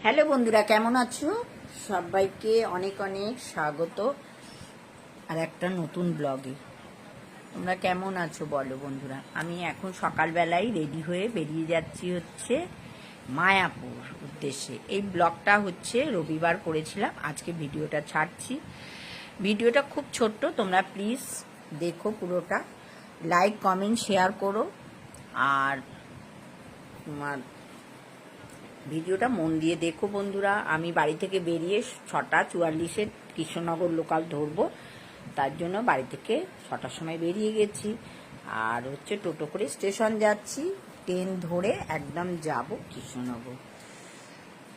Hello বন্ধুরা, কেমন আছো? সবাইকে অনেক অনেক স্বাগত আর একটা নতুন ব্লগে। তোমরা কেমন আছো বলো বন্ধুরা। আমি এখন সকালবেলায় রেডি হয়ে বেরিয়ে যাচ্ছি হচ্ছে মায়াপুর উদ্দেশ্যে। এই ব্লগটা হচ্ছে রবিবার করেছিলাম, আজকে ভিডিওটা ছাড়ছি। ভিডিওটা খুব ছোট্ট, তোমরা প্লিজ দেখো পুরোটা, লাইক কমেন্ট শেয়ার করো। আর তোমার ভিডিওটা মন দিয়ে দেখো বন্ধুরা। আমি বাড়ি থেকে বেরিয়ে 6:44 কৃষ্ণনগর লোকাল ধরবো, তার জন্য বাড়ি থেকে 6টার সময় বেরিয়ে গেছি। আর হচ্ছে টোটো করে স্টেশন যাচ্ছি, ট্রেন ধরে একদম যাব কৃষ্ণনগর।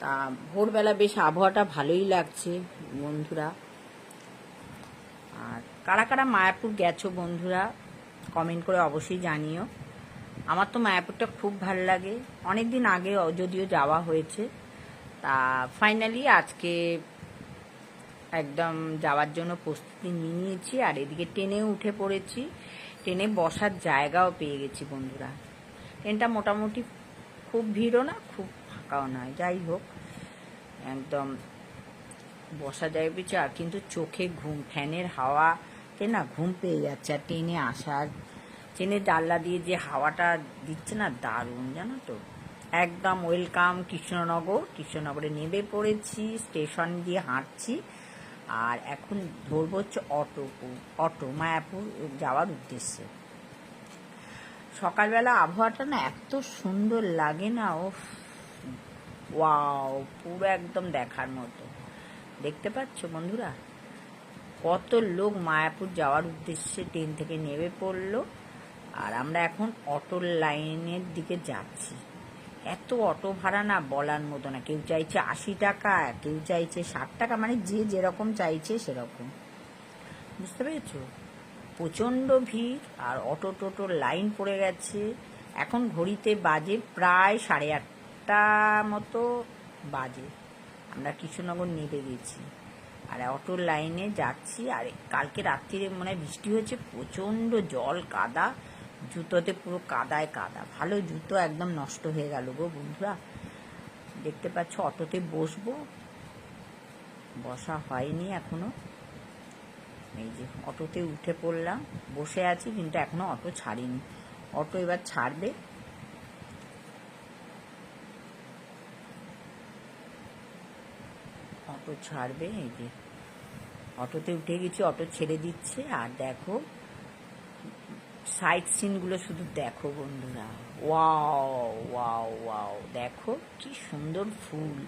তা ভোরবেলা বেশ আবহাওয়াটা ভালোই লাগছে বন্ধুরা। আর কারা কারা মায়াপুর গেছো বন্ধুরা কমেন্ট করে অবশ্যই জানিও। আমার তো মায়াপুরটা খুব ভালো লাগে, অনেক দিন আগে যদিও যাওয়া হয়েছে। তা ফাইনালি আজকে একদম যাওয়ার জন্য প্রস্তুতি নিয়ে নিয়েছি। আর এদিকে ট্রেনেও উঠে পড়েছি, ট্রেনে বসার জায়গাও পেয়ে গেছি বন্ধুরা। ট্রেনটা মোটামুটি খুব ভিড়ও না, খুব ফাঁকাও নয়, যাই হোক একদম বসা যায় পেয়েছে। আর কিন্তু চোখে ঘুম, ফ্যানের হাওয়াতে না ঘুম পেয়ে যাচ্ছে। আর ট্রেনে আসার, ট্রেনের জানলা দিয়ে যে হাওয়াটা দিচ্ছে না, দারুণ জানো তো। একদম ওয়েলকাম কৃষ্ণনগর। কৃষ্ণনগরে নেমে পড়েছি, স্টেশন দিয়ে হাঁটছি। আর এখন ধরবো হচ্ছে অটো মায়াপুর যাওয়ার উদ্দেশ্যে। সকালবেলা আবহাওয়াটা না এত সুন্দর লাগে না, ও ওয়াও, পুরো একদম দেখার মতো। দেখতে পাচ্ছ বন্ধুরা, কত লোক মায়াপুর যাওয়ার উদ্দেশ্যে ট্রেন থেকে নেমে পড়লো। আর আমরা এখন অটোর লাইনের দিকে যাচ্ছি। এত অটো ভাড়া না বলার মতো না, কেউ চাইছে 80 টাকা, কেউ চাইছে 60 টাকা, মানে যে যেরকম চাইছে সেরকম, বুঝতে পেরেছ। প্রচণ্ড ভিড় আর অটো টোটোর লাইন পড়ে গেছে। এখন ঘড়িতে বাজে প্রায় 8:30 মতো বাজে। আমরা কৃষ্ণনগর নেমে গেছি আর অটোর লাইনে যাচ্ছি। আর কালকে রাত্রিরে মনে হয় বৃষ্টি হয়েছে, প্রচণ্ড জল কাদা, জুতোতে পুরো কাদায় কাদা, ভালো জুতো একদম নষ্ট হয়ে গেল গো বন্ধুরা। দেখতে পাচ্ছ অটোতে বসবো, বসা হয়নি এখনো। এই যে অটোতে উঠে পড়লাম, বসে আছি, কিন্তু এখনো অটো ছাড়িনি। অটো এবার ছাড়বে। অটো ছাড়বে, এই যে অটোতে উঠে গেছি, অটো ছেড়ে দিচ্ছে। আর দেখো সাইট সিনগুলো শুধু দেখো বন্ধুরা, ওয়াও ওয়াও ওয়াও, দেখো কি সুন্দর ফুল।